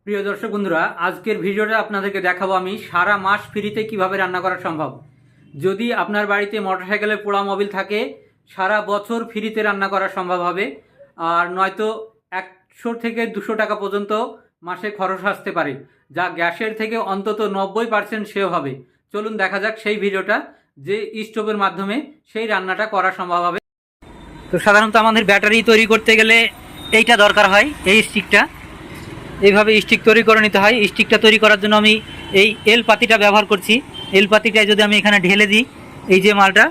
প্রিয় দর্শক বন্ধুরা, আজকের ভিডিওটা আপনাদেরকে দেখাবো আমি সারা মাস ফ্রিতে কিভাবে রান্না করা সম্ভব। যদি আপনার বাড়িতে মোটরসাইকেলের পোড়া মোবিল থাকে, সারা বছর ফ্রিতে রান্না করা সম্ভব হবে। আর নয়তো 100 থেকে 200 টাকা পর্যন্ত মাসে খরচ আসতে পারে, যা গ্যাসের থেকে অন্তত 90% সেভ হবে। চলুন দেখা যাক সেই ভিডিওটা, যে স্টোভের মাধ্যমে সেই রান্নাটা করা সম্ভব হবে। তো সাধারণত আমাদের ব্যাটারি তৈরি করতে গেলে এইটা দরকার হয়, এই স্টিকটা। এইভাবে স্টিক তৈরি করে নিতে হয়। স্টিকটা তৈরি করার জন্য আমি এই এল পাতিটা ব্যবহার করছি। এল পাতিটায় যদি আমি এখানে ঢেলে দিই এই যে মালটা,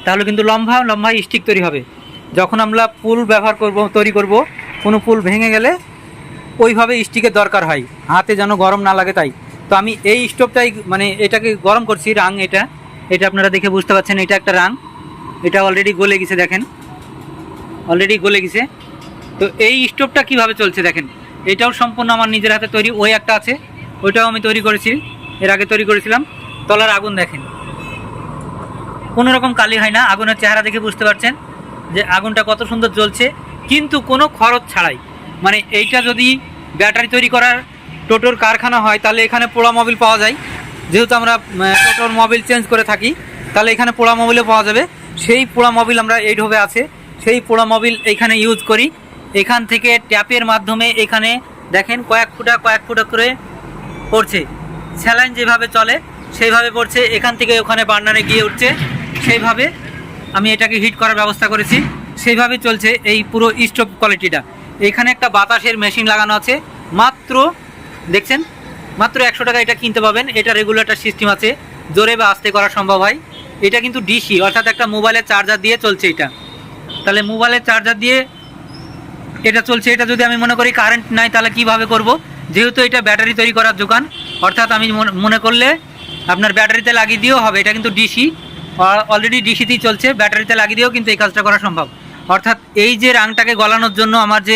তাহলে কিন্তু লম্বা লম্বা স্টিক তৈরি হবে। যখন আমরা পুল ব্যবহার তৈরি করব, কোনো পুল ভেঙে গেলে ওইভাবে স্টিকের দরকার হয়, হাতে যেন গরম না লাগে। তাই তো আমি এই স্টোভটাই এটাকে গরম করছি। রাং এটা এটা আপনারা দেখে বুঝতে পারছেন, এটা একটা রাং। এটা অলরেডি গলে গেছে, দেখেন অলরেডি গলে গেছে। তো এই স্টোভটা কিভাবে চলছে দেখেন, এটাও সম্পূর্ণ আমার নিজের হাতে তৈরি। ওই একটা আছে, ওইটাও আমি তৈরি করেছি, এর আগে তৈরি করেছিলাম। তলার আগুন দেখেন, কোনো রকম কালি হয় না। আগুনের চেহারা দেখে বুঝতে পারছেন যে আগুনটা কত সুন্দর জ্বলছে, কিন্তু কোনো খরচ ছাড়াই। এইটা যদি ব্যাটারি তৈরি করার টোটোর কারখানা হয়, তাহলে এখানে পোড়া মোবিল পাওয়া যায়। যেহেতু আমরা টোটোর মোবিল চেঞ্জ করে থাকি, তাহলে এখানে পোড়া মোবিলও পাওয়া যাবে। সেই পোড়া মোবিল আমরা এইভাবে আছে, সেই পোড়া মোবিল এইখানে ইউজ করি। এখান থেকে ট্যাপের মাধ্যমে এখানে দেখেন কয়েক ফুটা করে পড়ছে। স্যালাইন যেভাবে চলে সেইভাবে পড়ছে, এখান থেকে ওখানে বার্নারে গিয়ে উঠছে। সেইভাবে আমি এটাকে হিট করার ব্যবস্থা করেছি, সেইভাবে চলছে এই পুরো স্টোভ কোয়ালিটিটা। এখানে একটা বাতাসের মেশিন লাগানো আছে, মাত্র দেখছেন মাত্র 100 টাকা এটা কিনতে পাবেন। এটা রেগুলেটর সিস্টেম আছে, জোরে বা আস্তে করা সম্ভব হয়। এটা কিন্তু ডিসি, অর্থাৎ একটা মোবাইলের চার্জার দিয়ে চলছে এটা। তাহলে মোবাইলের চার্জার দিয়ে এটা চলছে। এটা যদি আমি মনে করি কারেন্ট নাই, তাহলে কিভাবে করব? যেহেতু এটা ব্যাটারি তৈরি করার দোকান, অর্থাৎ আমি মনে করলে আপনার ব্যাটারিতে লাগিয়ে দিয়েও হবে। এটা কিন্তু ডিসি, অলরেডি ডিসিতেই চলছে, ব্যাটারিতে লাগিয়ে দিয়েও কিন্তু এই কাজটা করা সম্ভব। অর্থাৎ এই যে রাংটাকে গলানোর জন্য আমার যে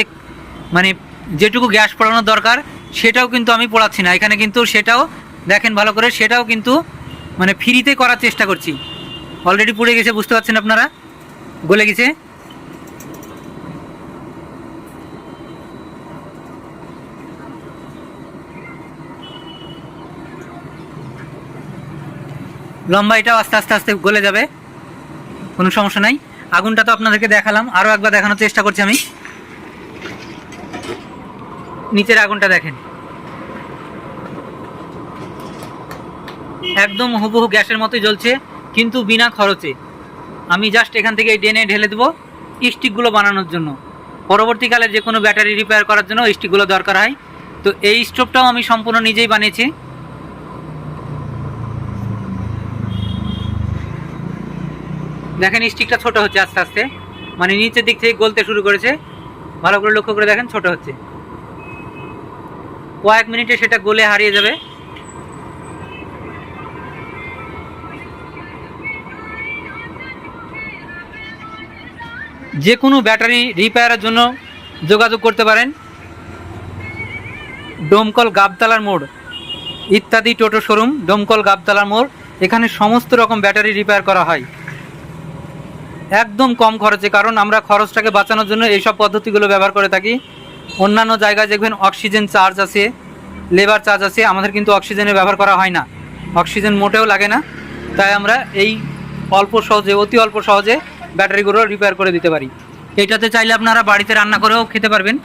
যেটুকু গ্যাস পোড়ানোর দরকার, সেটাও কিন্তু আমি পোড়াচ্ছি না এখানে। কিন্তু সেটাও দেখেন ভালো করে, সেটাও কিন্তু ফ্রিতে করার চেষ্টা করছি। অলরেডি পুড়ে গেছে, বুঝতে পারছেন আপনারা, গলে গেছে। লম্বা এটাও আস্তে আস্তে আস্তে গলে যাবে, কোনো সমস্যা নাই। আগুনটা তো আপনাদেরকে দেখালাম, আরও একবার দেখানোর চেষ্টা করছি আমি। নিচের আগুনটা দেখেন, একদম হুবহু গ্যাসের মতোই জ্বলছে, কিন্তু বিনা খরচে। আমি জাস্ট এখান থেকে ডেনে ঢেলে দেবো স্টিকগুলো বানানোর জন্য। পরবর্তীকালে যে কোনো ব্যাটারি রিপেয়ার করার জন্য স্টিকগুলো দরকার হয়। তো এই স্টোভটাও আমি সম্পূর্ণ নিজেই বানিয়েছি। দেখেন স্টিকটা ছোট হচ্ছে আস্তে আস্তে, নিচের দিক থেকে গলতে শুরু করেছে। ভালো করে লক্ষ্য করে দেখেন, ছোট হচ্ছে। কয়েক মিনিটে সেটা গলে হারিয়ে যাবে। যে কোনো ব্যাটারি রিপেয়ারের জন্য যোগাযোগ করতে পারেন ডোমকল গাবতলার মোড় ইত্যাদি টোটো শোরুম, ডোমকল গাবতলার মোড়। এখানে সমস্ত রকম ব্যাটারি রিপেয়ার করা হয় একদম কম খরচে, কারণ আমরা খরচটাকে বাঁচানোর জন্য এইসব পদ্ধতিগুলো ব্যবহার করে থাকি। অন্যান্য জায়গায় দেখবেন অক্সিজেন চার্জ আছে, লেবার চার্জ আছে, আমাদের কিন্তু অক্সিজেনের ব্যবহার করা হয় না, অক্সিজেন মোটেও লাগে না। তাই আমরা এই অতি অল্প সহজে ব্যাটারিগুলো রিপেয়ার করে দিতে পারি। এটাতে চাইলে আপনারা বাড়িতে রান্না করেও খেতে পারবেন।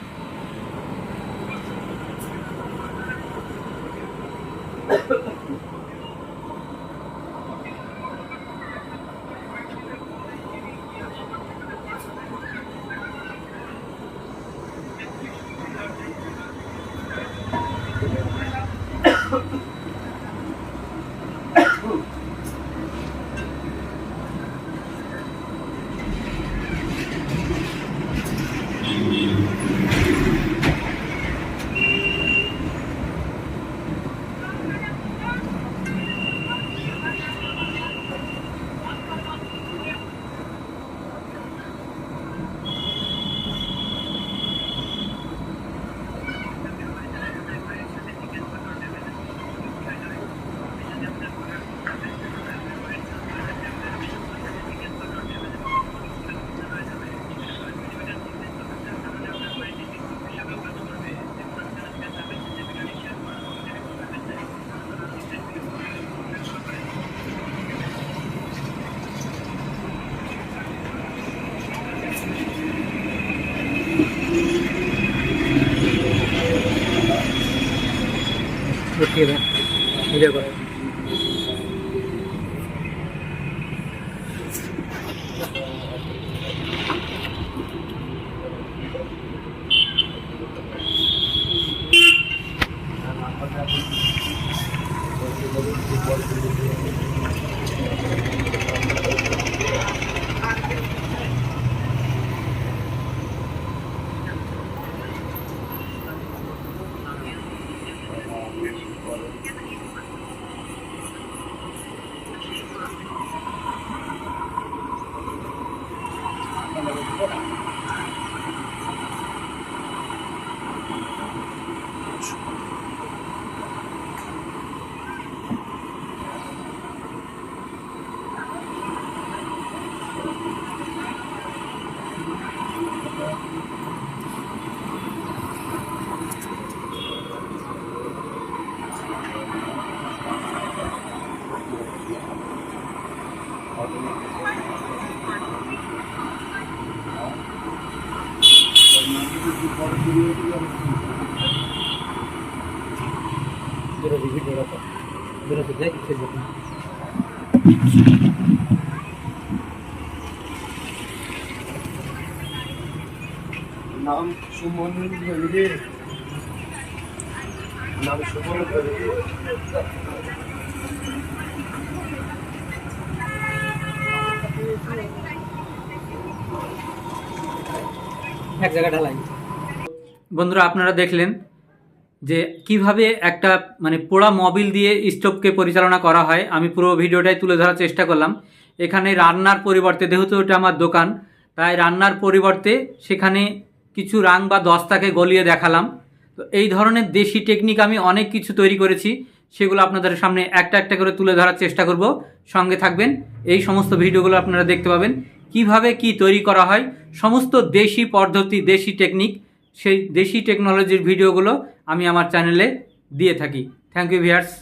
উঠিয়ে দেন ভিডিও করে। নাম সুমন ধরে, নাম সুমন ধরে। এক জায়গা ঢালাই। বন্ধুরা, আপনারা দেখলেন যে কিভাবে একটা মানে পোড়া মোবিল দিয়ে স্টোভকে পরিচালনা করা হয়। আমি পুরো ভিডিওটাই তুলে ধরার চেষ্টা করলাম। এখানে রান্নার পরিবর্তে, যেহেতু ওটা আমার দোকান, তাই রান্নার পরিবর্তে সেখানে কিছু রাং বা দস্তাকে গলিয়ে দেখালাম। তো এই ধরনের দেশি টেকনিক আমি অনেক কিছু তৈরি করেছি, সেগুলো আপনাদের সামনে একটা একটা করে তুলে ধরার চেষ্টা করব। সঙ্গে থাকবেন, এই সমস্ত ভিডিওগুলো আপনারা দেখতে পাবেন কিভাবে কি তৈরি করা হয়। সমস্ত দেশি পদ্ধতি, দেশি টেকনিক, সেই দেশি টেকনোলজির ভিডিওগুলো আমি আমার চ্যানেলে দিয়ে থাকি। Thank you viewers.